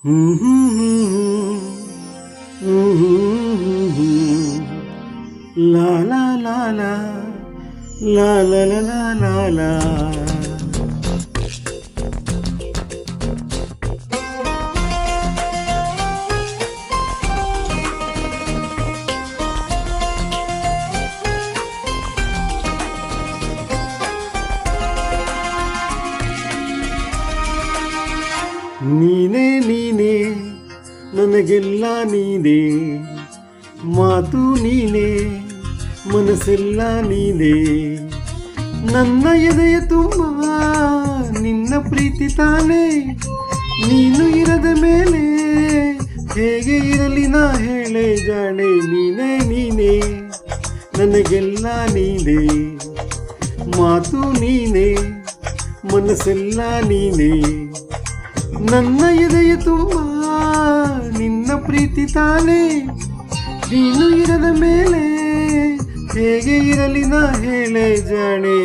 ಲಾ ಲಾ ಲಾ ಲಾ ಲಾ ಲಾ ಲಾ ಲಾ ಲಾ. ನೀನೇ ನೀನೇ ನನಗೆಲ್ಲ ನೀನೇ, ಮಾತು ನೀನೇ ಮನಸ್ಸೆಲ್ಲ ನೀನೇ, ನನ್ನ ಎದೆಯ ತುಂಬ ನಿನ್ನ ಪ್ರೀತಿ ತಾನೇ, ನೀನು ಇರದ ಮೇಲೆ ಹೇಗೆ ಇರಲಿ ನಾ ಹೇಳೆ ಜಾಣೆ. ನೀನೇ ನೀನೇ ನನಗೆಲ್ಲ ನೀನೇ, ಮಾತು ನೀನೇ ಮನಸ್ಸೆಲ್ಲ ನೀನೇ, ನನ್ನ ಎದೆಯ ತುಂಬ ನಿನ್ನ ಪ್ರೀತಿ ತಾನೇ, ನೀನು ಇರದ ಮೇಲೆ ಹೇಗೆ ಇರಲಿ ನಾ ಹೇಳೆ ಜಾಣೆ.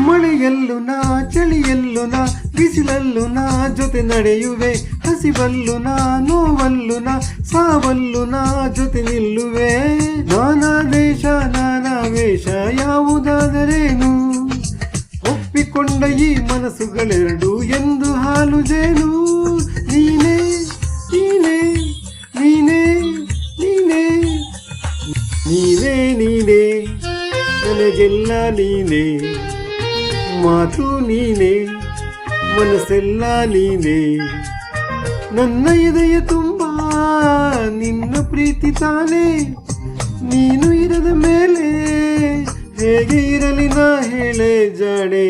ಮಳೆಯಲ್ಲೂ ನಾ, ಚಳಿಯಲ್ಲೂ ನಾ, ಬಿಸಿಲಲ್ಲೂ ನಾ ಜೊತೆ ನಡೆಯುವೆ, ಹಸಿವಲ್ಲೂ ನಾ, ನೋವಲ್ಲೂ ನಾ, ಸಾವಲ್ಲೂ ನಾ ಜೊತೆ ನಿಲ್ಲುವೆ. ನಾನಾ ದೇಶ ನಾನಾ ವೇಷ ಯಾವುದಾದರೇನು, ಒಪ್ಪಿಕೊಂಡ ಈ ಮನಸ್ಸುಗಳೆರಡು ಎಂದು ಹಾಲು ಜೇನು. ನೀನೇ ನೀನೇ ನೀನೇ ನೀನೇ ನೀನೇ ನೀನೇ ನನಗೆಲ್ಲ ನೀನೇ, ಮಾತು ನೀನೇ ಮನಸ್ಸೆಲ್ಲ ನೀನೇ, ನನ್ನ ಎದೆಯ ತುಂಬ ನಿನ್ನ ಪ್ರೀತಿ ತಾನೇ, ನೀನು ಇರದ ಮೇಲೆ ಹೇಗೆ ಇರಲಿ ನಾ ಹೇಳೆ ಜಾಣೆ.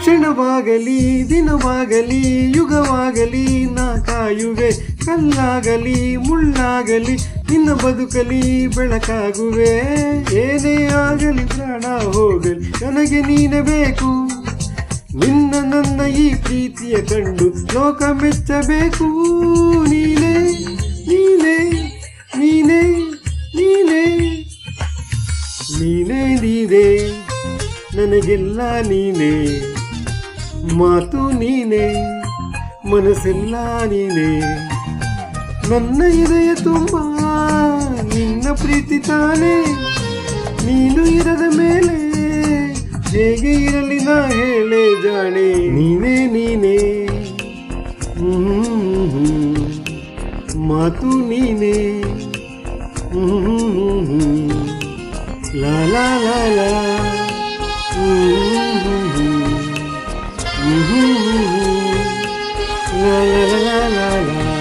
ಕ್ಷಣವಾಗಲಿ ದಿನವಾಗಲಿ ಯುಗವಾಗಲಿ ನಾ ಕಾಯುವೆ, ಕಲ್ಲಾಗಲಿ ಮುಳ್ಳಾಗಲಿ ನಿನ್ನ ಬದುಕಲಿ ಬೆಳಕಾಗುವೆ. ಏನೇ ಆಗಲಿ ಪ್ರಾಣ ಹೋಗಲಿ ನನಗೆ ನೀನೇ ಬೇಕು, ನಿನ್ನ ನನ್ನ ಈ ಪ್ರೀತಿಯ ಕಂಡು ಲೋಕ ಮೆಚ್ಚಬೇಕು. ನೀನೇ ನೀನೇ ನೀನೇ ನೀನೇ ನೀನೇ ನೀನೇ ನನಗೆಲ್ಲ ನೀನೇ, ಮಾತು ನೀನೇ ಮನಸ್ಸೆಲ್ಲ ನೀನೇ, ನನ್ನ ಎದೆಯ ತುಂಬ ನಿನ್ನ ಪ್ರೀತಿ ತಾನೇ, ನೀನು ಇರದ ಮೇಲೆ ಹೇಗೆ ಇರಲಿ ನಾ ಹೇಳೆ ಜಾಣೆ. ನೀನೇ ನೀನೇ ಮಾತು ನೀನೇ ಲಾ ಲಾ ಲಾ ಲಾ la la la la la.